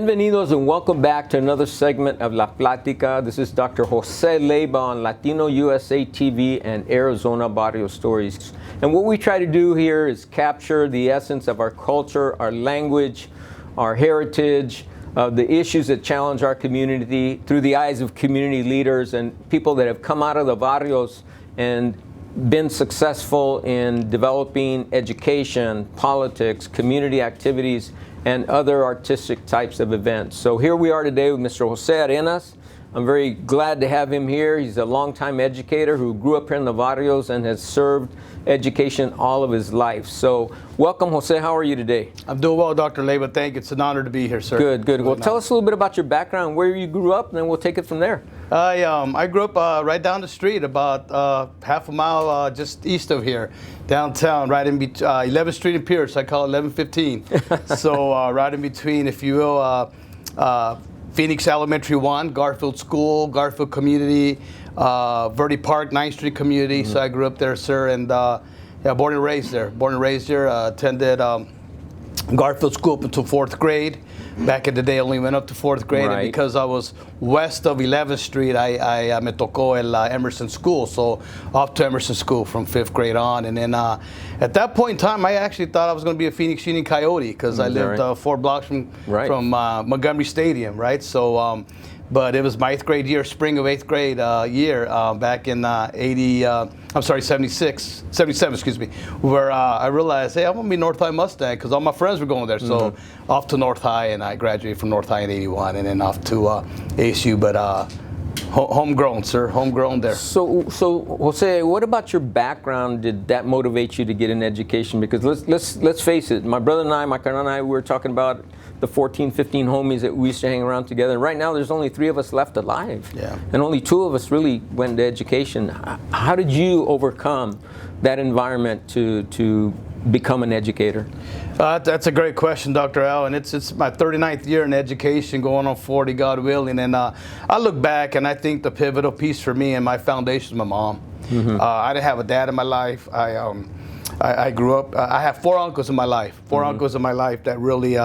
Bienvenidos and welcome back to another segment of La Plática. This is Dr. Jose Leyba on Latino USA TV and Arizona Barrio Stories. And what we try to do here is capture the essence of our culture, our language, our heritage, the issues that challenge our community through the eyes of community leaders and people that have come out of the barrios and been successful in developing education, politics, community activities, and other artistic types of events. So here we are today with Mr. Jose Arenas. I'm very glad to have him here. He's a longtime educator who grew up here in the barrios and has served education all of his life. So welcome, Jose. How are you today? I'm doing well, Dr. Leyba. Thank you. It's an honor to be here, sir. Good, good. Well, tell us a little bit about your background, where you grew up, and then we'll take it from there. I grew up right down the street, about half a mile just east of here, downtown, right in between 11th Street and Pierce. I call it 1115. So right in between, if you will, Phoenix Elementary 1, Garfield School, Garfield Community, Verde Park, 9th Street Community. So I grew up there, sir, and yeah, born and raised there. Attended Garfield School up until 4th grade. Back in the day, I only went up to 4th grade, Right. and because I was west of 11th Street, I me tocó el Emerson School, so off to Emerson School from 5th grade on. And then at that point in time, I actually thought I was going to be a Phoenix Union Coyote because I lived 4 blocks from Montgomery Stadium, right? So, but it was my 8th grade year, spring of 8th grade year, back in 77, excuse me, where I realized, hey, I'm going to be North High Mustang because all my friends were going there. So off to North High, and I graduated from North High in 81, and then off to ASU, but homegrown, sir, homegrown there. So Jose, what about your background did that motivate you to get an education? Because let's face it, my brother and I, my cousin and I, we were talking about the 14, 15 homies that we used to hang around together. And right now, there's only 3 of us left alive. Yeah. And only 2 of us really went to education. How did you overcome that environment to become an educator? That's a great question, Dr. Al, and it's my 39th year in education, going on 40, God willing. And I look back, and I think the pivotal piece for me and my foundation is my mom. I didn't have a dad in my life. I grew up, I have 4 uncles in my life, uncles in my life that really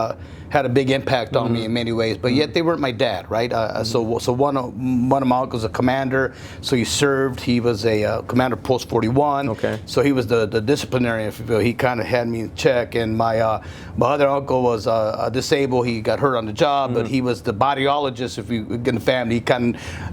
had a big impact on me in many ways, but yet they weren't my dad, right? So one of my uncles was a commander, so he served. He was a commander of Post 41. Okay. So he was the disciplinarian, if you will. He kind of had me in check, and my other uncle was disabled. He got hurt on the job, but he was the bodyologist, if you get in the family.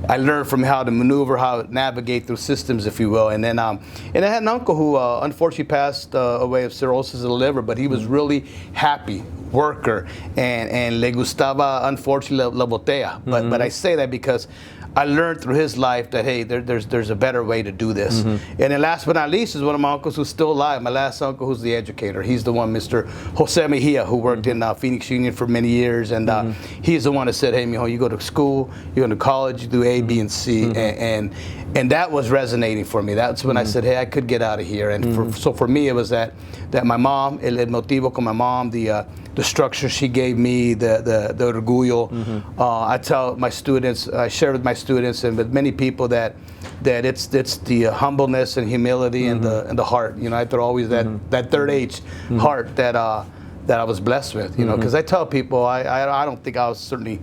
I learned from how to maneuver, how to navigate through systems, if you will. And then and I had an uncle who unfortunately passed away of cirrhosis of the liver, but he was really happy worker, and le gustaba, unfortunately, la botella. But I say that because I learned through his life that, hey, there's a better way to do this. And then last but not least is one of my uncles who's still alive, my last uncle who's the educator. He's the one, Mr. Jose Mejia, who worked in Phoenix Union for many years, and he's the one that said, hey, mijo, you go to school, you go to college, you do A, B, and C, and that was resonating for me. That's when I said, hey, I could get out of here. And so for me, it was that my mom, el motivo con my mom, the structure she gave me, the orgullo. I tell my students, I share with my students and with many people that it's the humbleness and humility and the heart. You know, I throw always that third H, heart, that I was blessed with. You know, because I tell people I don't think I was certainly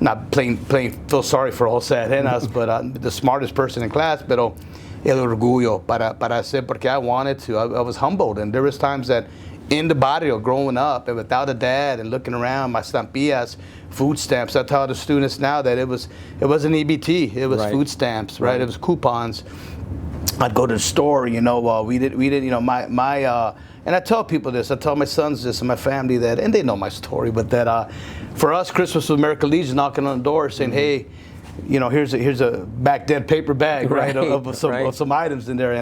not plain feel sorry for Jose Arenas, but the smartest person in class, pero el orgullo para hacer porque I wanted to. I was humbled, and there was times that in the barrio growing up and without a dad and looking around, my stampillas, food stamps. I tell the students now that it wasn't EBT, it was food stamps, right? It was coupons. I'd go to the store, you know, we did, you know, and I tell people this, I tell my sons this and my family that, and they know my story, but that for us, Christmas was American Legion knocking on the door saying, hey, you know, here's a back dead paper bag, right, of some items in there,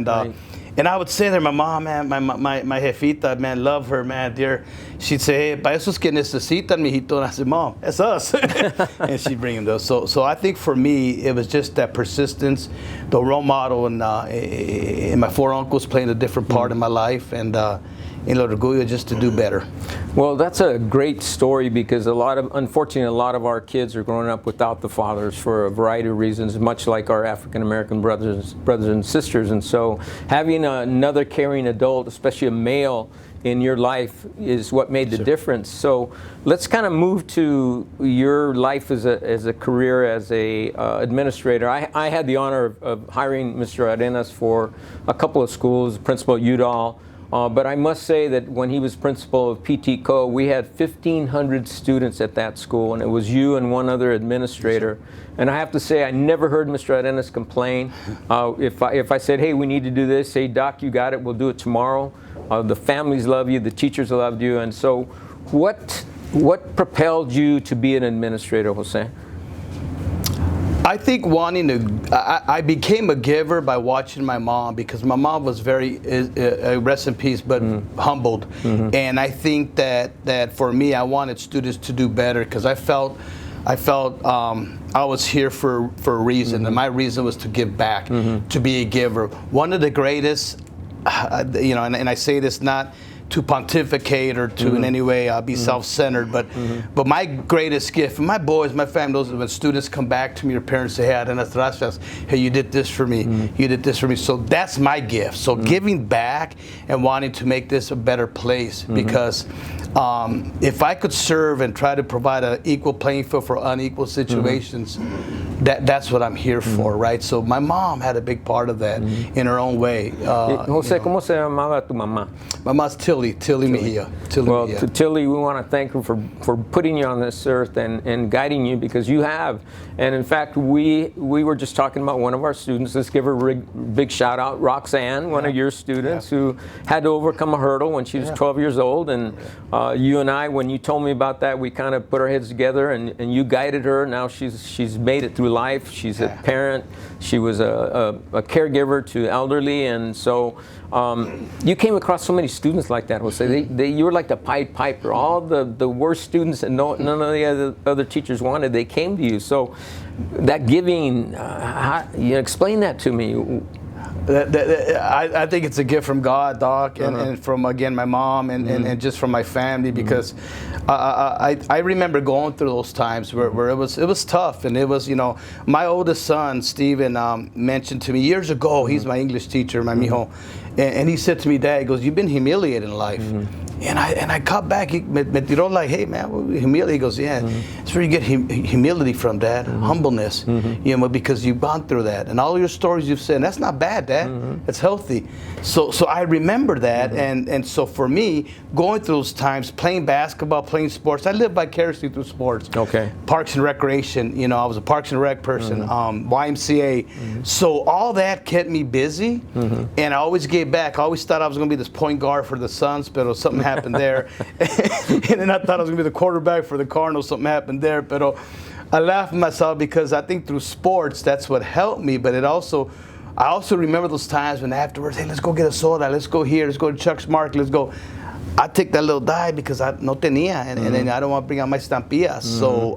and I would say there, my mom, man, my jefita, man, love her, man, dear. She'd say, hey, para esos que necesitan, mijito. And I said, Mom, that's us. And she'd bring them those. So I think for me, it was just that persistence, the role model, and my 4 uncles playing a different part in my life, and el orgullo just to do better. Well, that's a great story because unfortunately, a lot of our kids are growing up without the fathers for a variety of reasons, much like our African American brothers and sisters. And so having another caring adult, especially a male, in your life is what made the difference. So let's kind of move to your life as a career as a administrator. I had the honor of hiring Mr. Arenas for a couple of schools, principal at Udall. But I must say that when he was principal of PT Co, we had 1,500 students at that school, and it was you and one other administrator. And I have to say, I never heard Mr. Arenas complain. If I said, hey, we need to do this, say, Doc, you got it, we'll do it tomorrow. The families love you, the teachers loved you. And so what propelled you to be an administrator, Jose? I think I became a giver by watching my mom, because my mom was very, rest in peace, but humbled. And I think that for me, I wanted students to do better, because I felt I was here for a reason, and my reason was to give back, to be a giver. One of the greatest, and I say this not to pontificate or to in any way be self-centered, but my greatest gift, and my boys, my family, those when students come back to me, or parents say, hey, you did this for me, you did this for me. So that's my gift. So giving back and wanting to make this a better place, because if I could serve and try to provide an equal playing field for unequal situations, that's what I'm here for, right? So my mom had a big part of that in her own way. Jose, ¿cómo se llamaba tu mamá? Mamás Tilly Mejia. Well, to Tilly, we want to thank her for putting you on this earth and guiding you, because you have. And in fact, we were just talking about one of our students. Let's give her a big shout out, Roxanne, one of your students who had to overcome a hurdle when she was 12 years old. And you and I, when you told me about that, we kind of put our heads together, and you guided her. Now she's made it through life. She's a parent. She was a caregiver to elderly. And so you came across so many students like that, Jose. You were like the Pied Piper. All the worst students and none of the other teachers wanted, they came to you. So that giving, explain that to me. I think it's a gift from God, Doc, and from, again, my mom and just from my family, because I remember going through those times where it was tough, and it was, my oldest son, Steven, mentioned to me years ago, he's my English teacher, my mijo, and he said to me, Dad, he goes, you've been humiliated in life. And I caught back, me tiró like, hey man, humility. He goes, yeah, it's where you get humility from, Dad, humbleness, because you've gone through that. And all your stories you've said, that's not bad, Dad, it's healthy. So I remember that, and so for me, going through those times, playing basketball, playing sports, I lived vicariously through sports. Okay. Parks and Recreation, I was a Parks and Rec person, YMCA. So all that kept me busy, and I always gave back. I always thought I was going to be this point guard for the Suns, but something happened there. And then I thought I was going to be the quarterback for the Cardinals. Something happened there. But I laugh at myself, because I think through sports, that's what helped me. But I also remember those times when afterwards, hey, let's go get a soda. Let's go here. Let's go to Chuck's Market. Let's go. I take that little dive because I no tenía. And then I don't want to bring out my estampillas. So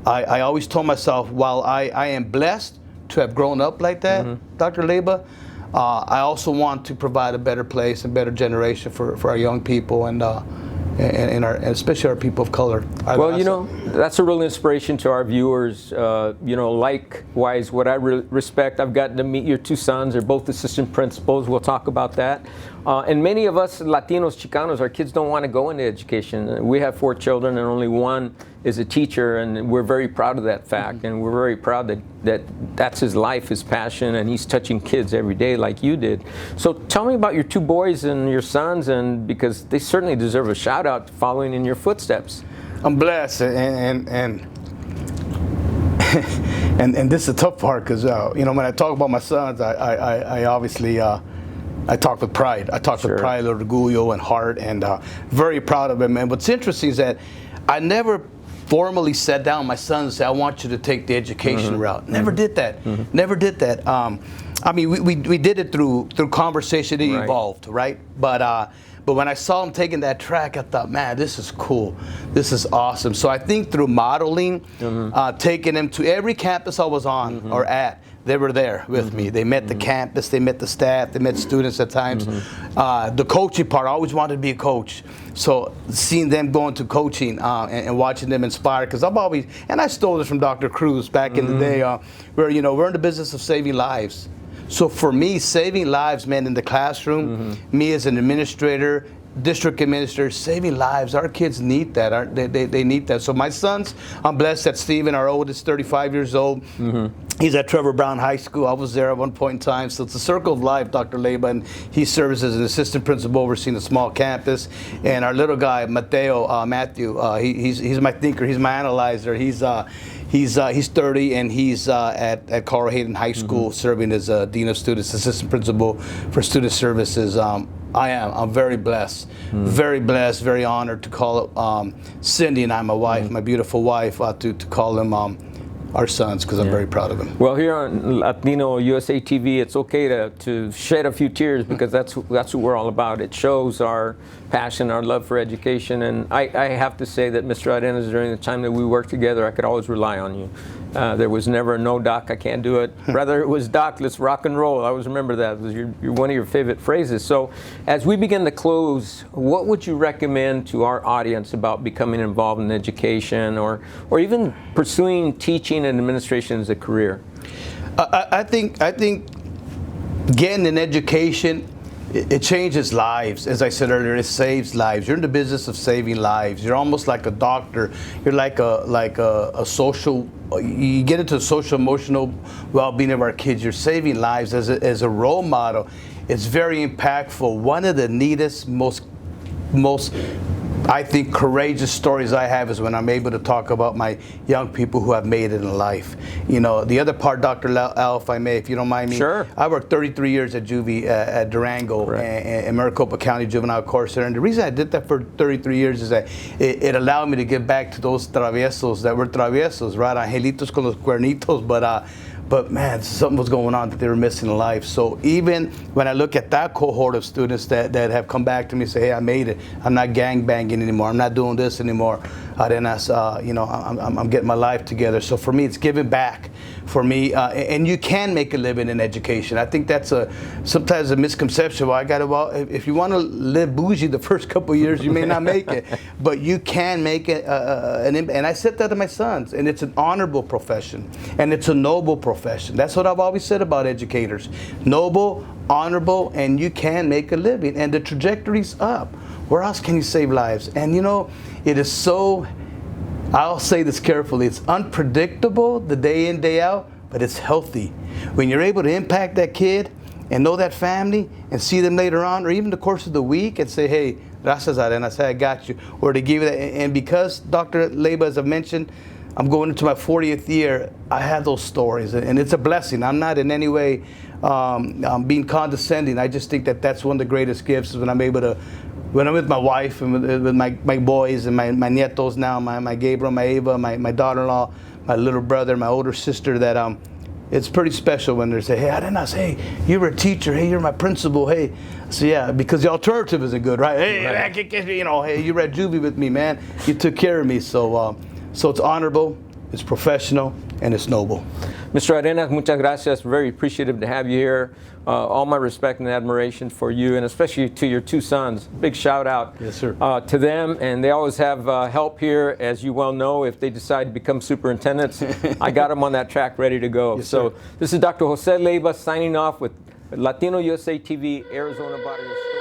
I always told myself, while I am blessed to have grown up like that, Dr. Leyba, I also want to provide a better place and better generation for our young people and especially our people of color. Well, that's a real inspiration to our viewers. Likewise, what I respect, I've gotten to meet your two sons. They're both assistant principals. We'll talk about that. And many of us Latinos, Chicanos, our kids don't want to go into education. We have 4 children, and only one is a teacher, and we're very proud of that fact. And we're very proud that's his life, his passion, and he's touching kids every day like you did. So tell me about your 2 boys and your sons, and because they certainly deserve a shout out following in your footsteps. I'm blessed, and this is a tough part, because when I talk about my sons, I obviously I talk with pride. I talk with pride, orgullo, and heart, and very proud of them. And what's interesting is that I never formally sat down with my son and said, I want you to take the education route. Never did that. Never did that. I mean, we did it through conversation. It evolved, right? But when I saw him taking that track, I thought, man, this is cool. This is awesome. So I think through modeling, taking him to every campus I was on or at, they were there with me. They met the campus, they met the staff, they met students at times. The coaching part, I always wanted to be a coach. So seeing them going to coaching and watching them inspire, because I've always, and I stole this from Dr. Cruz back in the day, where we're in the business of saving lives. So for me, saving lives meant in the classroom, me as an administrator, district administrators, saving lives. Our kids need that. They need that. So my sons, I'm blessed that Stephen, our oldest, 35 years old. He's at Trevor Brown High School. I was there at one point in time. So it's a circle of life, Dr. Leyba, and he serves as an assistant principal overseeing a small campus. And our little guy, Matthew, he's my thinker. He's my analyzer. He's 30, and he's at Carl Hayden High School serving as Dean of Students, assistant principal for student services. I'm very blessed, very honored to call Cindy and I, my wife, my beautiful wife, to call them our sons, because I'm very proud of them. Well, here on Latino USA TV, it's okay to shed a few tears, because that's what we're all about. It shows our passion, our love for education, and I have to say that Mr. Arenas, during the time that we worked together, I could always rely on you. There was never a no, Doc, I can't do it. Rather, it was, Doc, let's rock and roll. I always remember that. It was one of your favorite phrases. So as we begin to close, what would you recommend to our audience about becoming involved in education, or even pursuing teaching and administration as a career? I think getting an education, it changes lives. As I said earlier, it saves lives. You're in the business of saving lives. You're almost like a doctor. You're like a social. You get into the social emotional well-being of our kids. You're saving lives as a role model. It's very impactful. One of the neatest, most I think courageous stories I have is when I'm able to talk about my young people who have made it in life. You know, the other part, Dr. Al, if I may, if you don't mind me. Sure. I worked 33 years at Juvie at Durango and Maricopa County Juvenile Court Center. And the reason I did that for 33 years is that it allowed me to give back to those traviesos that were traviesos, right? Angelitos con los cuernitos, but man, something was going on that they were missing in life. So even when I look at that cohort of students that have come back to me and say, hey, I made it. I'm not gang banging anymore. I'm not doing this anymore. Arenas, I'm getting my life together. So for me, it's giving back. For me, and you can make a living in education. I think that's sometimes a misconception. Well, if you want to live bougie the first couple of years, you may not make it, but you can make it. And I said that to my sons. And it's an honorable profession, and it's a noble profession. That's what I've always said about educators: noble, honorable, and you can make a living. And the trajectory's up. Where else can you save lives? And you know, it is so. I'll say this carefully, it's unpredictable the day in, day out, but it's healthy. When you're able to impact that kid and know that family and see them later on, or even the course of the week, and say, hey, gracias, Arenas, I got you. Or to give you that, and because Dr. Leyba, as I've mentioned, I'm going into my 40th year, I have those stories, and it's a blessing. I'm not in any way being condescending. I just think that that's one of the greatest gifts, is when I'm able to, when I'm with my wife and with my boys and my nietos now, my Gabriel, my Ava, my daughter-in-law, my little brother, my older sister, that it's pretty special when they say, hey, Arenas, hey, you were a teacher, hey, you're my principal, hey. So yeah, because the alternative isn't good, right? Hey, you know, hey, you were at Juvie with me, man. You took care of me. So it's honorable, it's professional, and it's noble. Mr. Arenas, muchas gracias. Very appreciative to have you here. All my respect and admiration for you, and especially to your two sons. Big shout out, yes, sir, to them. And they always have help here, as you well know, if they decide to become superintendents. I got them on that track ready to go. Yes, so sir. this is Dr. Jose Leyba signing off with Latino USA TV, Arizona Barrio Stories.